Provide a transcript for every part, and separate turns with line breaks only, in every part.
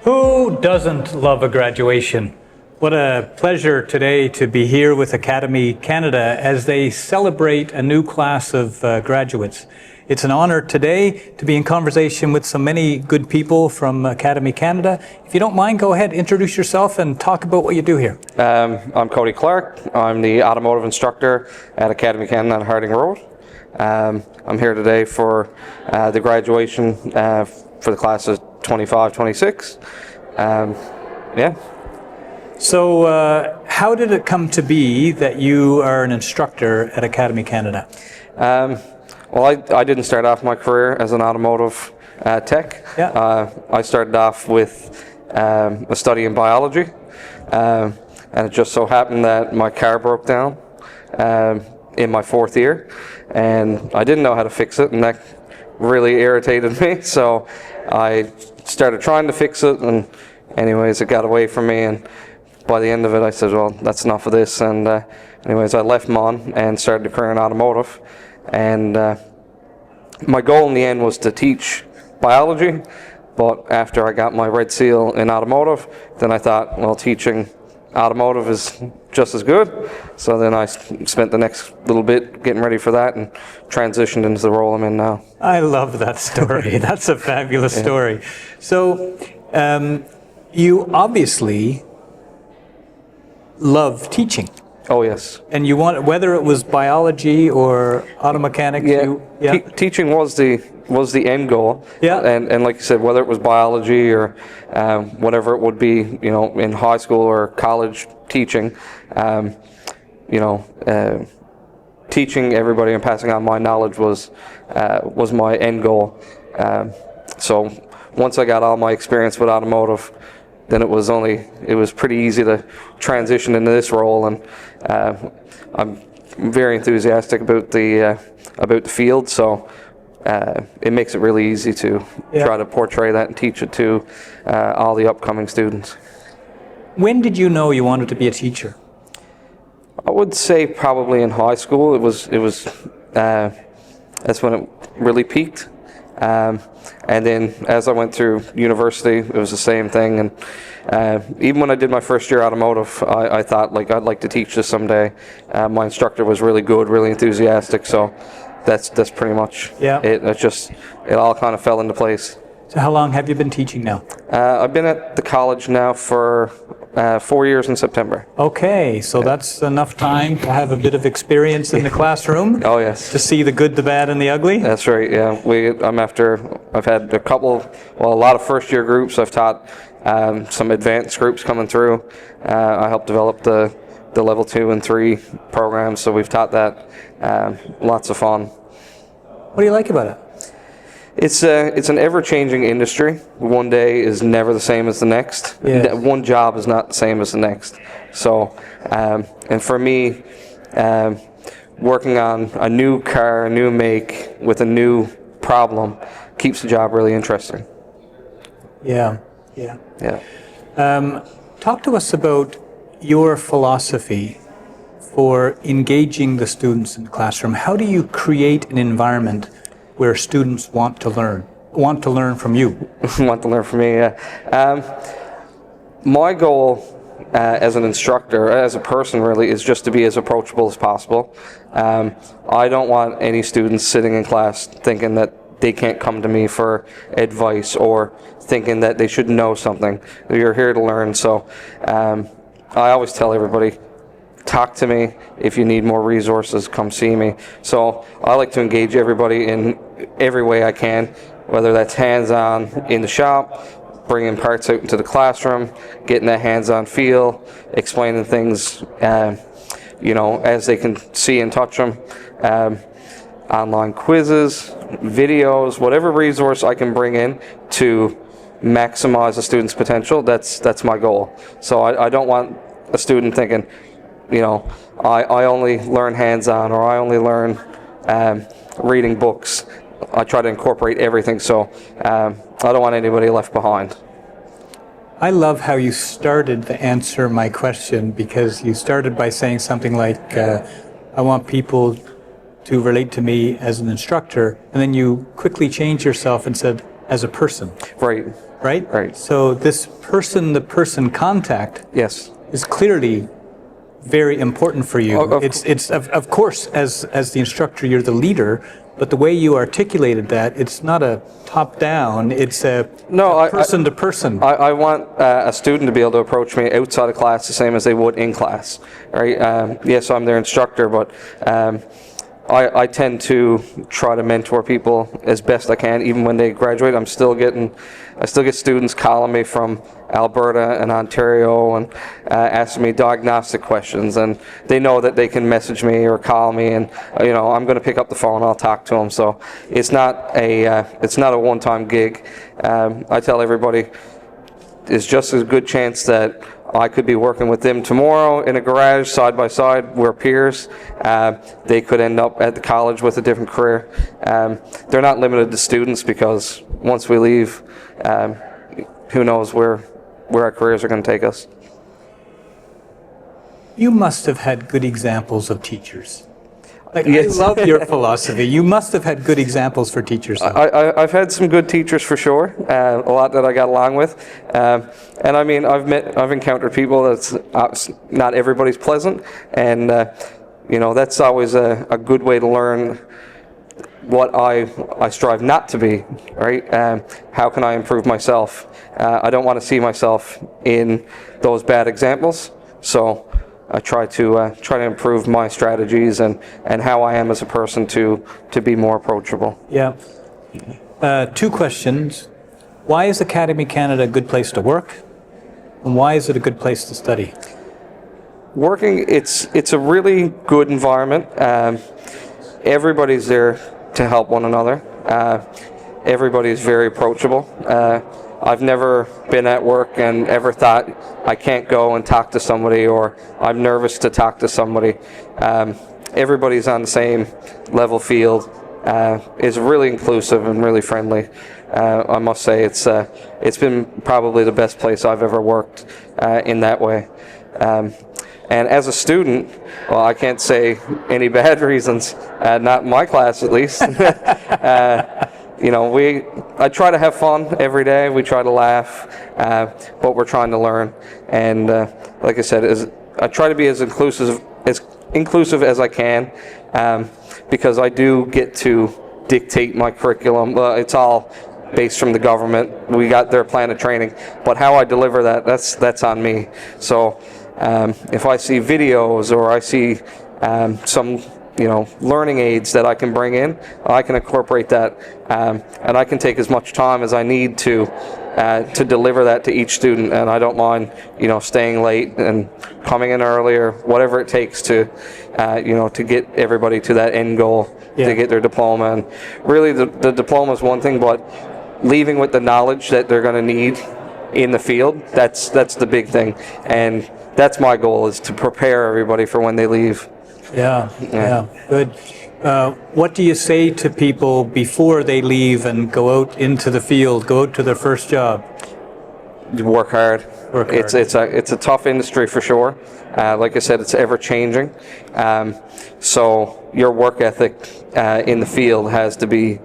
Who doesn't love a graduation? What a pleasure today to be here with Academy Canada as they celebrate a new class of graduates. It's an honor today to be in conversation with so many good people from Academy Canada. If you don't mind, go ahead, introduce yourself and talk about what you do here.
I'm Cody Clark. I'm the Automotive Instructor at Academy Canada on Harding Road. I'm here today for the graduation for the class of 25-26. Yeah.
So how did it come to be that you are an instructor at Academy Canada?
Well, I didn't start off my career as an automotive tech.
Yeah.
I started off with a study in biology, and it just so happened that my car broke down in my fourth year, and I didn't know how to fix it, and that really irritated me. So I started trying to fix it, and anyways, it got away from me, and by the end of it, I said, well, that's enough of this, and anyways, I left Mon and started a career in automotive, and my goal in the end was to teach biology, but after I got my red seal in automotive, then I thought, well, teaching automotive is just as good, so then I spent the next little bit getting ready for that and transitioned into the role I'm in now.
I love that story. That's a fabulous story. So you obviously love teaching.
Oh, yes.
And you want, whether it was biology or auto mechanics?
Teaching was the end goal.
Yeah.
And like you said, whether it was biology or whatever it would be, you know, in high school or college teaching, teaching everybody and passing on my knowledge was my end goal. So once I got all my experience with automotive, then it was pretty easy to transition into this role, and I'm very enthusiastic about the field, so it makes it really easy to try to portray that and teach it to all the upcoming students.
When did you know you wanted to be a teacher?
I would say probably in high school. It was that's when it really peaked. And then as I went through university, it was the same thing. And even when I did my first year automotive, I thought, like, I'd like to teach this someday. My instructor was really good, really enthusiastic, so that's pretty much it. It all kind of fell into place.
So how long have you been teaching now?
I've been at the college now for 4 years in September.
Okay, so that's enough time to have a bit of experience in the classroom.
Oh, yes.
To see the good, the bad, and the ugly.
That's right. Yeah, I've had a lot of first-year groups. I've taught some advanced groups coming through. I helped develop the level 2 and 3 programs, so we've taught that. Lots of fun.
What do you like about it?
It's an ever-changing industry. One day is never the same as the next.
Yes.
One job is not the same as the next. So, and for me, working on a new car, a new make, with a new problem, keeps the job really interesting.
Yeah. Talk to us about your philosophy for engaging the students in the classroom. How do you create an environment where students want to learn from you?
Want to learn from me, yeah. My goal as an instructor, as a person really, is just to be as approachable as possible. I don't want any students sitting in class thinking that they can't come to me for advice or thinking that they should know something. You're here to learn, so I always tell everybody, talk to me. If you need more resources, come see me. So I like to engage everybody in every way I can, whether that's hands-on in the shop, bringing parts out into the classroom, getting that hands-on feel, explaining things, as they can see and touch them, online quizzes, videos, whatever resource I can bring in to maximize a student's potential. That's my goal. So I don't want a student thinking, I only learn hands-on, or I only learn reading books. I try to incorporate everything, so I don't want anybody left behind.
I love how you started to answer my question, because you started by saying something like, I want people to relate to me as an instructor, and then you quickly changed yourself and said, as a person.
Right.
right?
Right.
So this person-to-person contact
Yes.
is clearly very important for you. It's of course, as the instructor, you're the leader, but the way you articulated that, it's not a top-down, it's a person-to-person.
I want a student to be able to approach me outside of class the same as they would in class, right? Yes, I'm their instructor, but I tend to try to mentor people as best I can. Even when they graduate, I still get students calling me from Alberta and Ontario and asking me diagnostic questions, and they know that they can message me or call me, and I'm going to pick up the phone. I'll talk to them. So it's not a one-time gig. I tell everybody, there's just a good chance that I could be working with them tomorrow in a garage side by side. We're peers. They could end up at the college with a different career. They're not limited to students, because once we leave, who knows where our careers are going to take us.
You must have had good examples of teachers.
Yes.
I love your philosophy. You must have had good examples for teachers.
I've had some good teachers for sure, a lot that I got along with. And I mean, I've encountered people that's not everybody's pleasant, and that's always a good way to learn what I strive not to be, right? How can I improve myself? I don't want to see myself in those bad examples, so I try to improve my strategies and how I am as a person to be more approachable.
Yeah. Two questions. Why is Academy Canada a good place to work? And why is it a good place to study?
Working, it's a really good environment. Everybody's there to help one another. Everybody's very approachable. I've never been at work and ever thought I can't go and talk to somebody, or I'm nervous to talk to somebody. Everybody's on the same level field. Is really inclusive and really friendly. I must say it's been probably the best place I've ever worked in that way. And as a student, well, I can't say any bad reasons, not in my class at least. I try to have fun every day. We try to laugh, but we're trying to learn. And like I said, I try to be as inclusive as I can, because I do get to dictate my curriculum. It's all based from the government. We got their plan of training, but how I deliver that's on me. So if I see videos or I see some learning aids that I can bring in, I can incorporate that, and I can take as much time as I need to deliver that to each student. And I don't mind staying late and coming in earlier, whatever it takes to get everybody to that end goal, to get their diploma. And really the diploma is one thing, but leaving with the knowledge that they're going to need in the field, that's the big thing. And that's my goal, is to prepare everybody for when they leave.
Yeah, good. What do you say to people before they leave and go out into the field, go out to their first job?
Work hard. It's a tough industry for sure. Like I said, it's ever changing. So your work ethic in the field has to be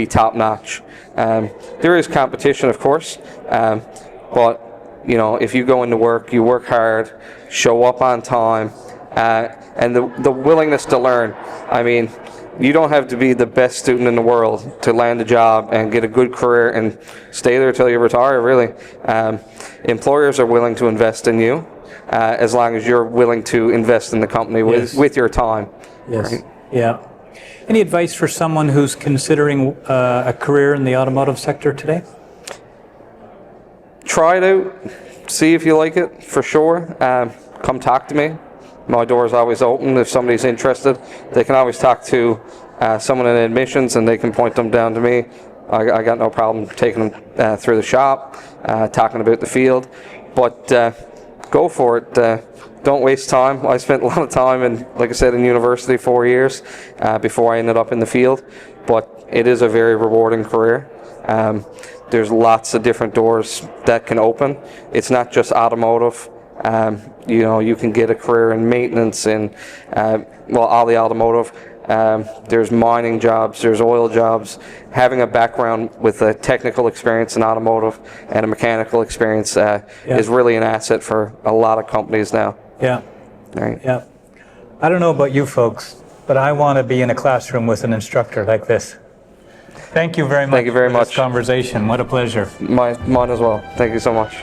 top notch. There is competition, of course, but if you go into work, you work hard, show up on time, and the willingness to learn. I mean, you don't have to be the best student in the world to land a job and get a good career and stay there till you retire, really. Employers are willing to invest in you, as long as you're willing to invest in the company with your time.
Yes.
Right?
Yeah. Any advice for someone who's considering a career in the automotive sector today?
Try it out. See if you like it, for sure. Come talk to me. My door is always open. If somebody's interested, they can always talk to someone in admissions, and they can point them down to me. I got no problem taking them through the shop, talking about the field. But go for it. Don't waste time. I spent a lot of time, like I said, in university, 4 years before I ended up in the field. But it is a very rewarding career. There's lots of different doors that can open. It's not just automotive. You can get a career in maintenance and all the automotive. there's mining jobs, there's oil jobs. Having a background with a technical experience in automotive and a mechanical experience is really an asset for a lot of companies now.
Yeah.
Right.
Yeah. I don't know about you folks, but I want to be in a classroom with an instructor like this. Thank you very much.
Thank you very
for
much.
This conversation. What a pleasure.
Mine as well. Thank you so much.